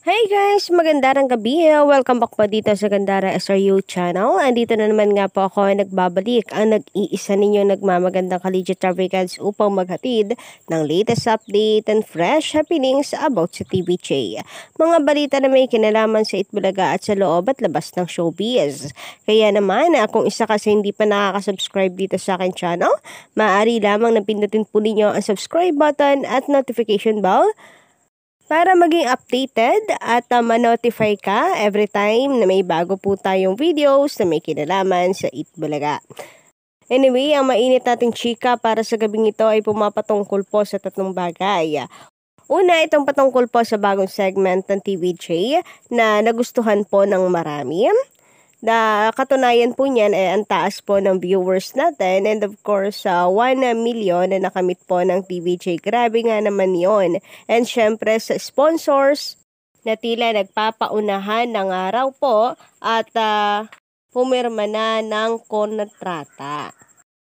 Hey guys! Magandang gabi. Welcome back po dito sa Gandara SRU channel. Andito na naman nga po ako nagbabalik ang nag-iisa ninyong nagmamagandang collegiate traffic guides upang maghatid ng latest update and fresh happenings about sa TVJ. Mga balita na may kinalaman sa Itbulaga at sa loob at labas ng showbiz. Kaya naman, kung isa kasi hindi pa nakaka-subscribe dito sa akin channel, maaari lamang na pindutin po ninyo ang subscribe button at notification bell para maging updated at ma-notify ka every time na may bago po tayong videos na may kinalaman sa Itbulaga. Anyway, ang mainit nating chika para sa gabing ito ay pumapatungkol po sa tatlong bagay. Una, itong patungkol po sa bagong segment ng TVJ na nagustuhan po ng marami. Katunayan po niyan ay ang taas po ng viewers natin and of course 1 million na nakamit po ng TVJ. Grabe nga naman yon. And syempre sa sponsors na tila nagpapaunahan ng araw po at pumirma na ng kontrata.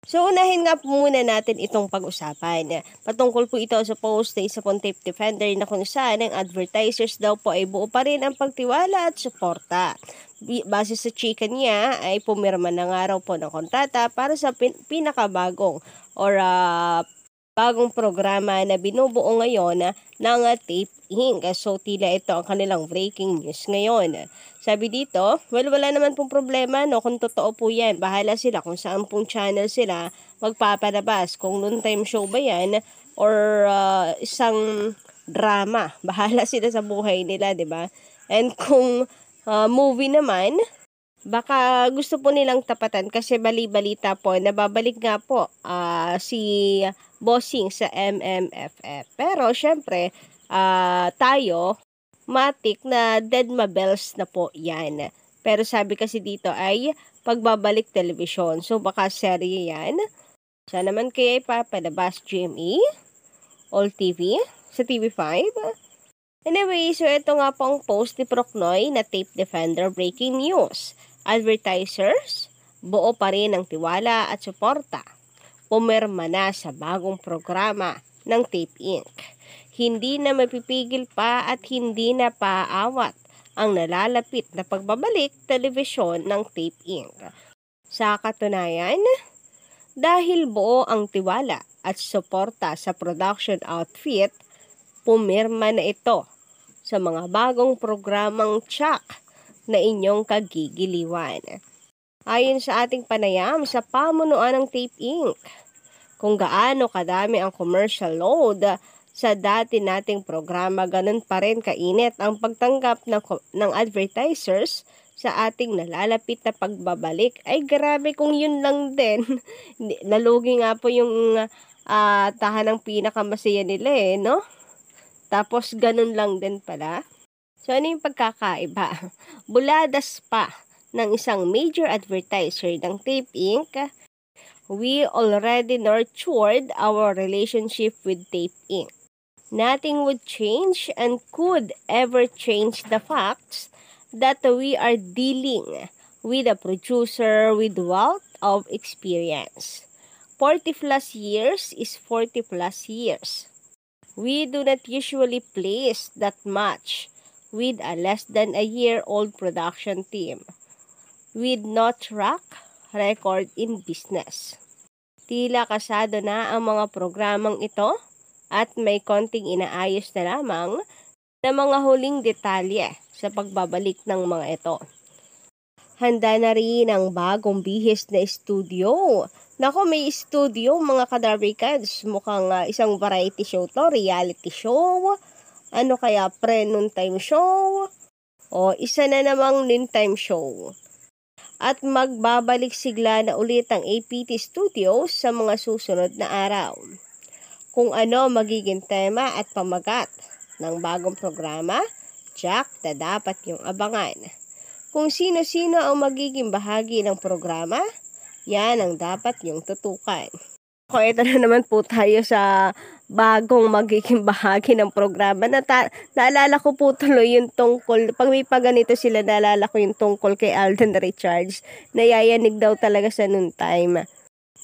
So, unahin nga po muna natin itong pag-usapan. Patungkol po ito sa post na isa pong tape defender na kung saan ang advertisers daw po ay buo pa rin ang pagtiwala at suporta. Base sa chika niya ay pumirma na nga raw po ng kontrata para sa pinakabagong or bagong programa na binubuo ngayon ng Tape Inc. So, tila ito ang kanilang breaking news ngayon. Sabi dito, wala naman pong problema, no? Kung totoo po yan, bahala sila kung saan pong channel sila magpapalabas. Kung noontime show ba yan or isang drama, bahala sila sa buhay nila, di ba? And kung movie naman, baka gusto po nilang tapatan kasi bali-balita po, nababalik nga po si Bossing sa MMFF. Pero syempre, tayo, matik na dead mabels na po yan. Pero sabi kasi dito ay pagbabalik television. So baka serye yan. Sana naman kaya ipapalabas GMA, All TV, sa TV5. Anyway, so ito nga po ang post ni Procnoy na Tape Defender breaking news. Advertisers, buo pa rin ang tiwala at suporta. Pumirma na sa bagong programa ng Tape Inc. Hindi na mapipigil pa at hindi na paaawat ang nalalapit na pagbabalik telebisyon ng Tape Inc. Sa katunayan, dahil buo ang tiwala at suporta sa production outfit, pumirma na ito sa mga bagong programang tsak na inyong kagigiliwan. Ayon sa ating panayam sa pamunuan ng Tape Inc., kung gaano kadami ang commercial load sa dati nating programa, ganun pa rin kainit ang pagtanggap ng advertisers sa ating nalalapit na pagbabalik. Ay grabe kung yun lang din. Nalugi nga po yung tahanang pinakamasaya nila no? Tapos ganun lang din pala. So ano yung pagkakaiba? Buladas pa ng isang major advertiser ng Tape Inc., we already nurtured our relationship with Tape Inc. Nothing would change and could ever change the facts that we are dealing with a producer with wealth of experience. 40 plus years is 40 plus years. We do not usually place that much with a less than a year-old production team with no track record in business. Tila kasado na ang mga programang ito at may konting inaayos na lamang na mga huling detalye sa pagbabalik ng mga ito. Handa na rin ang bagong bihis na studio. Nako, may studio mga kadarbicads. Mukhang isang variety show to, reality show. Ano kaya, pre-noontime show? O isa na namang noontime show. At magbabalik sigla na ulit ang APT Studios sa mga susunod na araw. Kung ano magiging tema at pamagat ng bagong programa, Jack na dapat yung abangan. Kung sino-sino ang magiging bahagi ng programa, yan ang dapat yung tutukan. So, ito na naman po tayo sa bagong magiging bahagi ng programa. Naalala ko po tuloy yung tungkol, pag may paganito sila, naalala ko yung tungkol kay Alden Richards, nayayanig daw talaga sa noontime.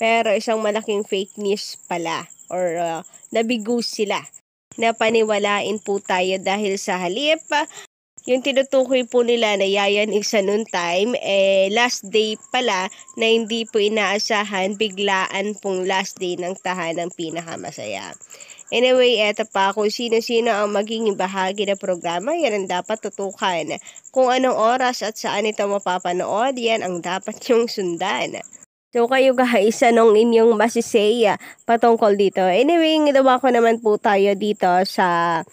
Pero isang malaking fake news pala, or nabigo sila. Napaniwalain po tayo dahil sa halip yung tinutukoy po nila na Yayan Isa noon time, last day pala na hindi po inaasahan, biglaan pong last day ng tahanang pinakamasaya. Anyway, eto pa, kung sino-sino ang magiging bahagi ng programa, yan ang dapat tutukan. Kung anong oras at saan ito mapapanood, yan ang dapat yung sundan. So kayo guys, anong inyong masisay patungkol dito? Anyway, ginawa ko naman po tayo dito sa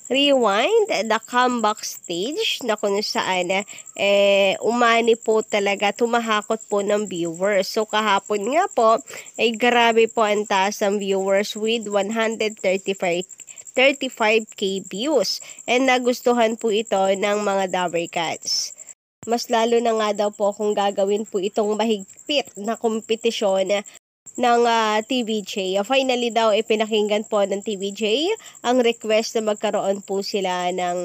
Rewind, the comeback stage na kung saan umani po talaga, tumahakot po ng viewers. So kahapon nga po ay grabe po ang taas ng viewers with 35k views, and nagustuhan po ito ng mga Dabber Cats. Mas lalo na nga daw po kung gagawin po itong mahigpit na kompetisyon ng TVJ. Finally daw, pinakinggan po ng TVJ ang request na magkaroon po sila ng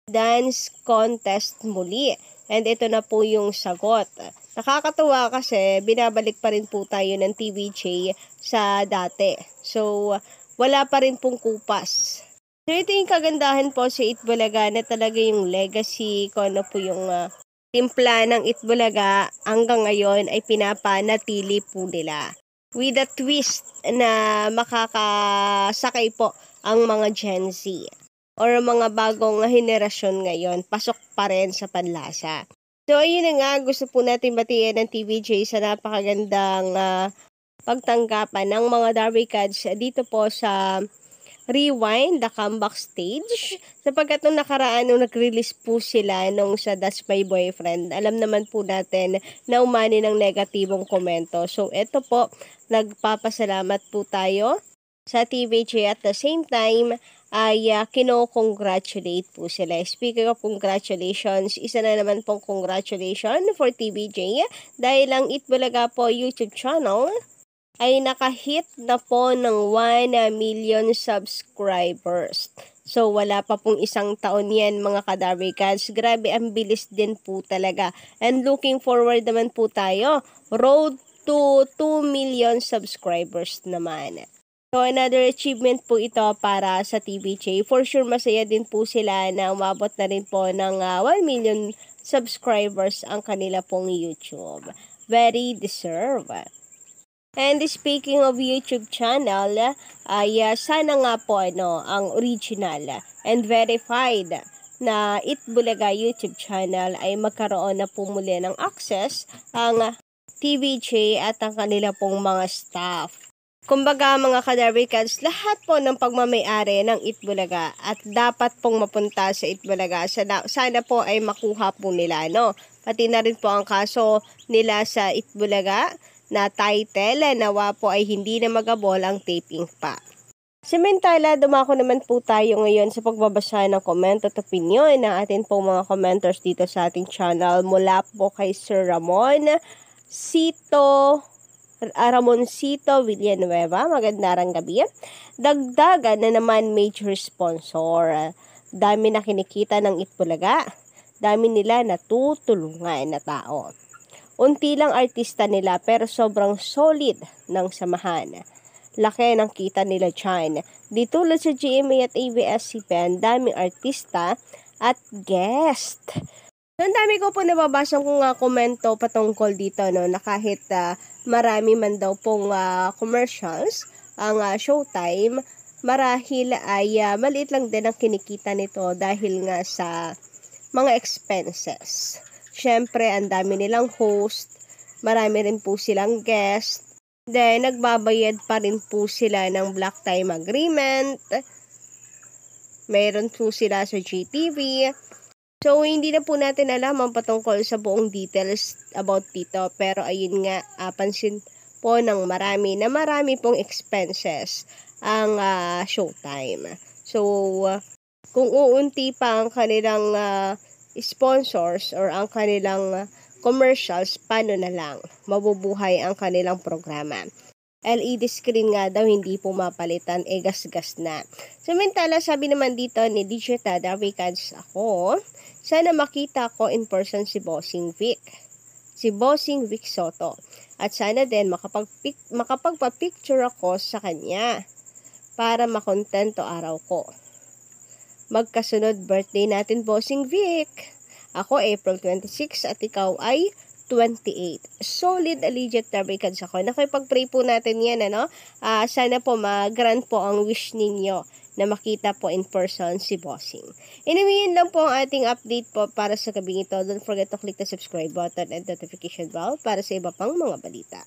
dance contest muli. And ito na po yung sagot. Nakakatuwa kasi binabalik pa rin po tayo ng TVJ sa dati. So, wala pa rin pong kupas. So, ito yung kagandahan po sa Itbulaga na talaga yung legacy, kung ano po yung timpla ng Itbulaga hanggang ngayon ay pinapanatili po nila. With a twist na makakasakay po ang mga Gen Z or mga bagong henerasyon ngayon, pasok pa rin sa panlasa. So, ayun na nga, gusto po natin batiin ng TVJ sa napakagandang pagtanggapan ng mga Dabber Cats dito po sa Rewind, the comeback stage. Sapagkat nung nakaraan, nung nag-release po sila nung sa That's My Boyfriend, alam naman po natin na umani ng negatibong komento. So, eto po, nagpapasalamat po tayo sa TVJ at the same time ay kino-congratulate po sila. Speaking of congratulations, isa na naman pong congratulations for TVJ dahil ang Itbulaga po YouTube channel ay nakahit na po ng 1 million subscribers. So, wala pa pong isang taon yan mga ka-Dabber Cats. Grabe, ang bilis din po talaga. And looking forward naman po tayo. Road to 2 million subscribers naman. So, another achievement po ito para sa TVJ. For sure, masaya din po sila na umabot na rin po ng 1 million subscribers ang kanila pong YouTube. Very deserved. And speaking of YouTube channel, sana nga po ang original and verified na Itbulaga YouTube channel ay magkaroon na po muli ng access ang TVJ at ang kanila pong mga staff. Kumbaga mga ka-Dabber Cats, lahat po ng pagmamayari ng Itbulaga at dapat pong mapunta sa Itbulaga. Sana po ay makuha po nila, no? Pati na rin po ang kaso nila sa Itbulaga na title, nawa po ay hindi na magabol ang taping pa. Samantala, dumako naman po tayo ngayon sa pagbabasa ng comment at opinion ng atin pong mga commenters dito sa ating channel mula po kay Sir Ramoncito Villanueva. Magandang gabi. Dagdagan na naman major sponsor. Dami na kinikita ng Itbulaga. Dami nila natutulungan na tao. Unti lang artista nila pero sobrang solid ng samahan. Laki ng kita nila dyan. Di tulad sa GMA at ABS-CBN, daming artista at guest. Ang dami ko po nababasang kung komento patungkol dito, no, na kahit marami man daw pong commercials ang Showtime, marahil ay maliit lang din ang kinikita nito dahil nga sa mga expenses. Siyempre, ang dami nilang host, marami rin po silang guest, then nagbabayad pa rin po sila ng block time agreement, mayroon po sila sa GTV. So, hindi na po natin alam ang patungkol sa buong details about dito, pero ayun nga, pansin po ng marami pong expenses ang Showtime. So, kung uunti pa ang kanilang sponsors or ang kanilang commercials, paano na lang mabubuhay ang kanilang programa. LED screen nga daw hindi po mapalitan, gas-gas na. Samantala, sabi naman dito ni Digita Dabber Cats ako, sana makita ko in person si Bossing Vic Soto. At sana din makapagpa-picture ako sa kanya para makontento araw ko. magkasunod birthday natin, Bossing Vic. Ako April 26 at ikaw ay 28. Solid Allegiant Tarot cards ako. Nakipag-pray po natin yan, ano? Sana po mag-grant po ang wish ninyo na makita po in person si Bossing. Anyway, yun lang po ang ating update po para sa gabing ito. Don't forget to click the subscribe button and notification bell para sa iba pang mga balita.